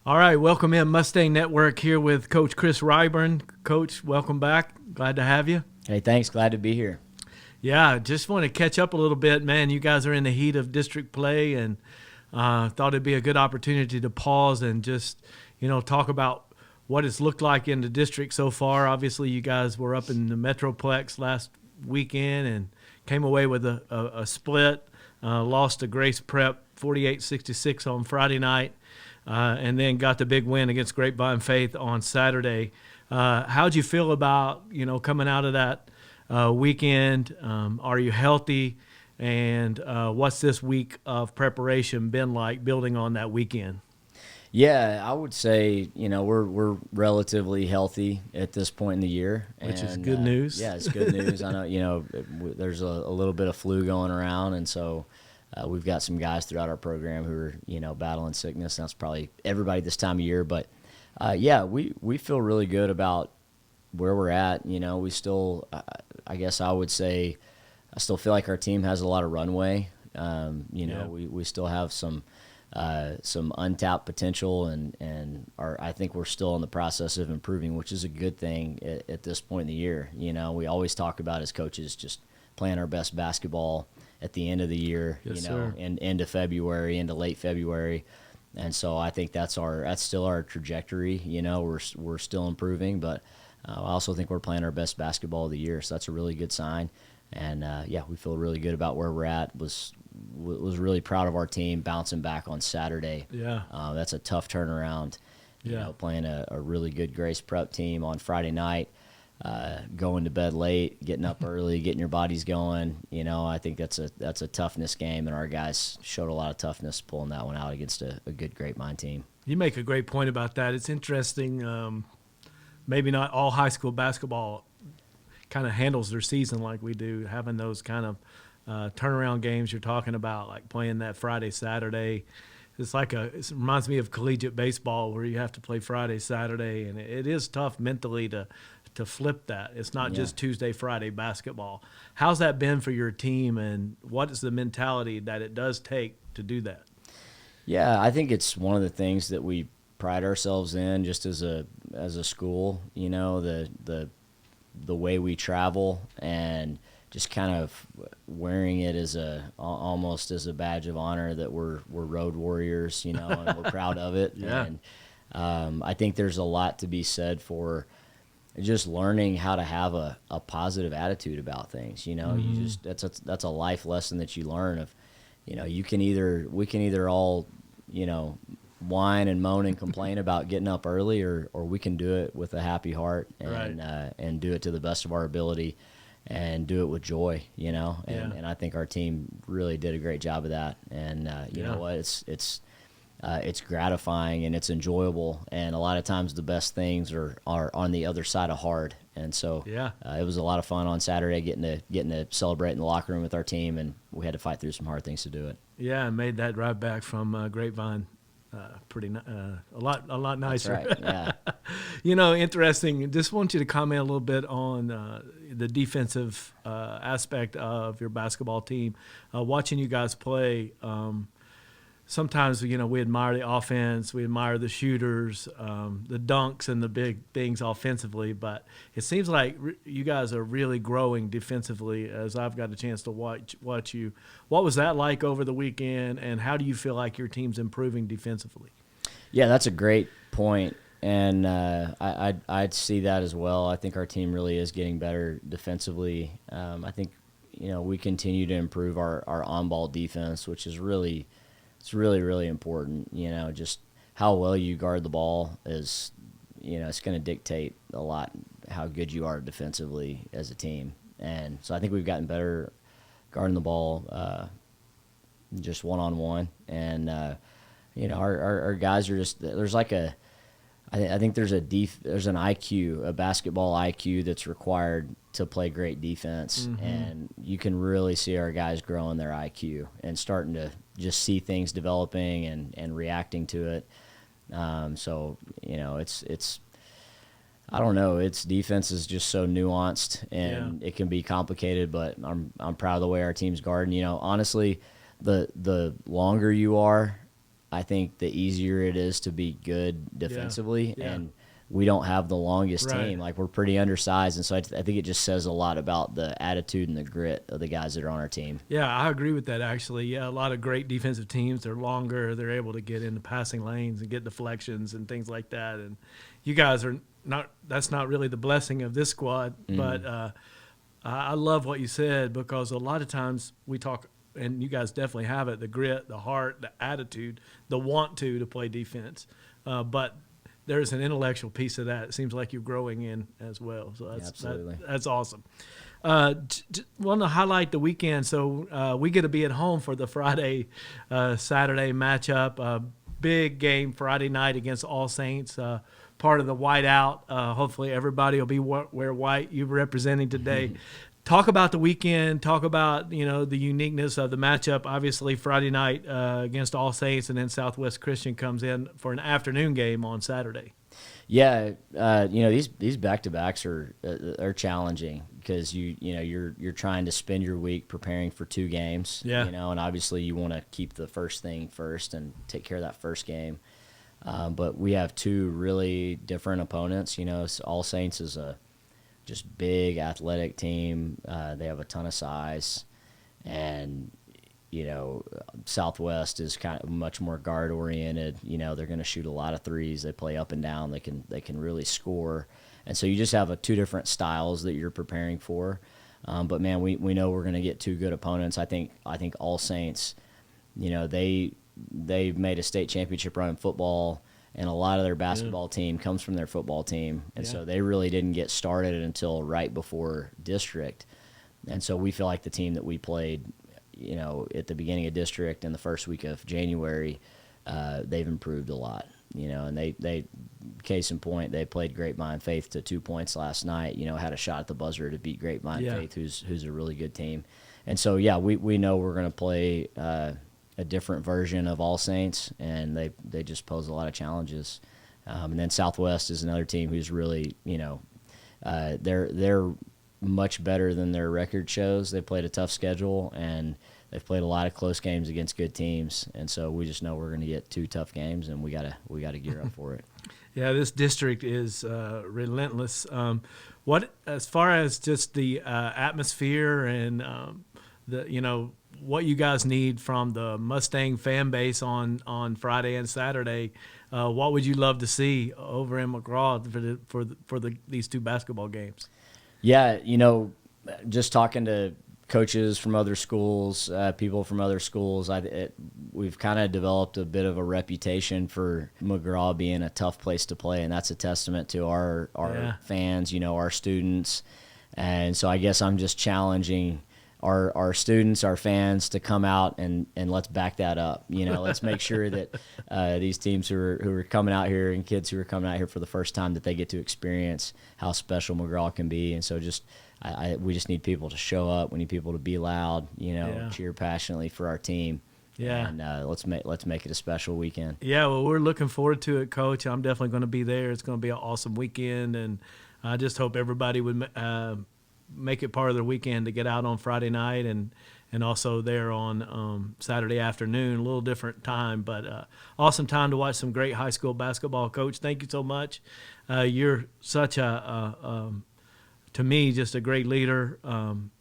All right, welcome in Mustang Network here with Coach Chris Ryburn. Coach, welcome back. Glad to have you. Hey, thanks. Glad to be here. Yeah, just want to catch up a little bit, man. You guys are in the heat of district play, and thought it'd be a good opportunity to pause and just, talk about what it's looked like in the district so far. Obviously, you guys were up in the Metroplex last weekend and came away with a split, lost to Grace Prep 48-66 on Friday night. And then got the big win against Grapevine Faith on Saturday. How'd you feel about, coming out of that weekend? Are you healthy? And what's this week of preparation been like building on that weekend? Yeah, I would say, we're relatively healthy at this point in the year. Which is good news. Yeah, it's good news. I know, there's a little bit of flu going around, and so we've got some guys throughout our program who are, battling sickness. That's probably everybody this time of year. But, we feel really good about where we're at. We still, I guess I would say, I still feel like our team has a lot of runway. We still have some untapped potential, and I think we're still in the process of improving, which is a good thing at this point in the year. We always talk about as coaches just playing our best basketball at the end of the year, Yes, and into February, into late February. And so I think that's still our trajectory. We're still improving, but I also think we're playing our best basketball of the year. So that's a really good sign. And we feel really good about where we're at. Was really proud of our team bouncing back on Saturday. Yeah. That's a tough turnaround. Playing a really good Grace Prep team on Friday night. Going to bed late, getting up early, getting your bodies going. I think that's a toughness game, and our guys showed a lot of toughness pulling that one out against a good Grapevine team. You make a great point about that. It's interesting. Maybe not all high school basketball kind of handles their season like we do, having those kind of turnaround games you're talking about, like playing that Friday, Saturday. It reminds me of collegiate baseball where you have to play Friday, Saturday, and it is tough mentally to flip that. It's not just Tuesday, Friday basketball. How's that been for your team, and what is the mentality that it does take to do that? Yeah, I think it's one of the things that we pride ourselves in just as a school, the way we travel and just kind of wearing it as almost as a badge of honor that we're road warriors, and we're proud of it. Yeah. And I think there's a lot to be said for just learning how to have a positive attitude about things. You just that's a life lesson that you learn of, we can either all, whine and moan and complain about getting up early, or we can do it with a happy heart and Right. And do it to the best of our ability and do it with joy, and I think our team really did a great job of that. And you know what, it's gratifying and it's enjoyable, and a lot of times the best things are on the other side of hard. And so it was a lot of fun on Saturday getting to celebrate in the locker room with our team, and we had to fight through some hard things to do it. Yeah, I made that ride back from Grapevine a lot nicer. That's right. Yeah. Interesting. Just want you to comment a little bit on the defensive aspect of your basketball team. Watching you guys play, sometimes we admire the offense, we admire the shooters, the dunks and the big things offensively, but it seems like you guys are really growing defensively as I've got a chance to watch you. What was that like over the weekend, and how do you feel like your team's improving defensively? Yeah, that's a great point, and I'd see that as well. I think our team really is getting better defensively. I think we continue to improve our on-ball defense, which is really really important. Just how well you guard the ball is, it's going to dictate a lot how good you are defensively as a team. And so I think we've gotten better guarding the ball just one-on-one. And, our guys are just – there's like I think there's an IQ, a basketball IQ that's required to play great defense. Mm-hmm. And you can really see our guys growing their IQ and starting to just see things developing and reacting to it. So, it's I don't know. Its defense is just so nuanced, and it can be complicated, but I'm proud of the way our team's guarding. Honestly, the longer you are I think the easier it is to be good defensively. Yeah. And we don't have the longest Right. team. Like, we're pretty undersized, and so I think it just says a lot about the attitude and the grit of the guys that are on our team. Yeah, I agree with that, actually. Yeah, a lot of great defensive teams. They're longer. They're able to get into passing lanes and get deflections and things like that. And you guys are not – that's not really the blessing of this squad. But I love what you said, because a lot of times we talk – and you guys definitely have it, the grit, the heart, the attitude, the want to play defense. But there's an intellectual piece of that. It seems like you're growing in as well. So Absolutely. that's awesome. Want to highlight the weekend. So we get to be at home for the Friday, Saturday matchup. Big game Friday night against All Saints. Part of the white out. Hopefully everybody will be wear white. You're representing today. Talk about the weekend. Talk about the uniqueness of the matchup. Obviously Friday night against All Saints, and then Southwest Christian comes in for an afternoon game on Saturday. Yeah, these back-to-backs are challenging, because you're trying to spend your week preparing for two games. Yeah. And obviously you want to keep the first thing first and take care of that first game. But we have two really different opponents. All Saints is a just big athletic team. They have a ton of size, and Southwest is kind of much more guard oriented. They're going to shoot a lot of threes. They play up and down. They can really score, and so you just have two different styles that you're preparing for. But man, we know we're going to get two good opponents. I think All Saints, they made a state championship run in football, and a lot of their basketball team comes from their football team, and so they really didn't get started until right before district. And so we feel like the team that we played at the beginning of district and the first week of January, they've improved a lot, and they case in point, they played Grapevine Faith to 2 points last night, had a shot at the buzzer to beat Grapevine Faith, who's a really good team. And so, we know we're going to play a different version of All Saints, and they just pose a lot of challenges. And then Southwest is another team who's really, they're much better than their record shows. They played a tough schedule, and they've played a lot of close games against good teams. And so we just know we're going to get two tough games, and we gotta gear up for it. Yeah, this district is relentless. What, as far as just the atmosphere and what you guys need from the Mustang fan base on Friday and Saturday, what would you love to see over in McGraw for these two basketball games? Yeah, just talking to coaches from other schools, people from other schools, we've kind of developed a bit of a reputation for McGraw being a tough place to play, and that's a testament to our fans, our students. And so I guess I'm just challenging our students, our fans, to come out and let's back that up. Let's make sure that these teams who are coming out here, and kids who are coming out here for the first time, that they get to experience how special McGraw can be. And so we just need people to show up. We need people to be loud, cheer passionately for our team. Yeah. And let's make it a special weekend. Yeah, well, we're looking forward to it, Coach. I'm definitely going to be there. It's going to be an awesome weekend, and I just hope everybody would make it part of their weekend to get out on Friday night and also there on Saturday afternoon. A little different time, but awesome time to watch some great high school basketball. Coach, thank you so much. You're such to me, just a great leader,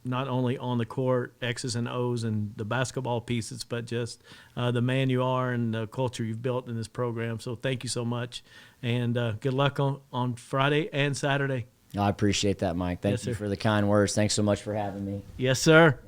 not only on the court, X's and O's and the basketball pieces, but just the man you are and the culture you've built in this program. So thank you so much, and good luck on Friday and Saturday. I appreciate that, Mike. Thank you for the kind words. Thanks so much for having me. Yes, sir.